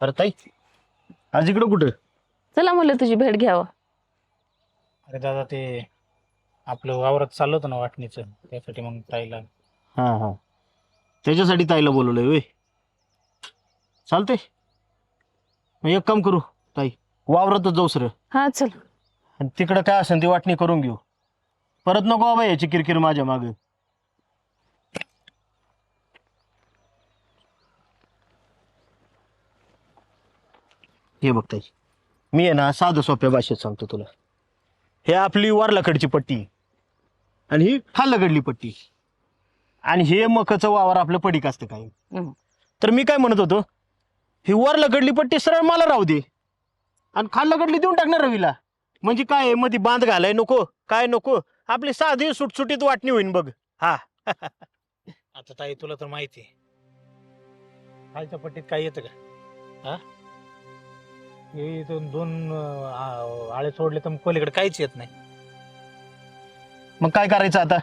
अरे ताई, आज इकडं कुठं? चला म्हणलं तुझी भेट घ्यावं. अरे दादा ते आपलं वावरात चाललं होतं ना वाटणीचं, त्यासाठी मग ताईला. हा हा, त्याच्यासाठी ताईला बोलवलंय वे. चालतंय, मग एक काम करू ताई, वावरातच जाऊ सर. हा चल. आणि तिकडं काय असेल ती वाटणी करून घेऊ. परत नको बाबा याची किरकिर माझ्या माग. हे बघ ताई, मी आहे ना साधं सोप्या भाषेत सांगतो तुला. हे आपली वारलाकडची पट्टी आणि ही खाल्लाकडली पट्टी, आणि हे मकाचं वावर आपलं पडीक असतं काय. हम्म. तर मी काय म्हणत होतो, ही वारलाकडली पट्टी सरळ मला राहू दे आणि खाल्लाकडली देऊन टाकणार रवीला. म्हणजे काय आहे, मध्ये बांध घालाय नको, काय नको, आपली साधी सुटसुटीत वाटणी होईन बघ. हा आता ताई तुला तर माहिती आहे खालच्या पट्टीत काय येतं का? हा, हे इथून 2 आळे सोडले तर पलीकडे काहीच येत नाही. मग काय करायचं आता?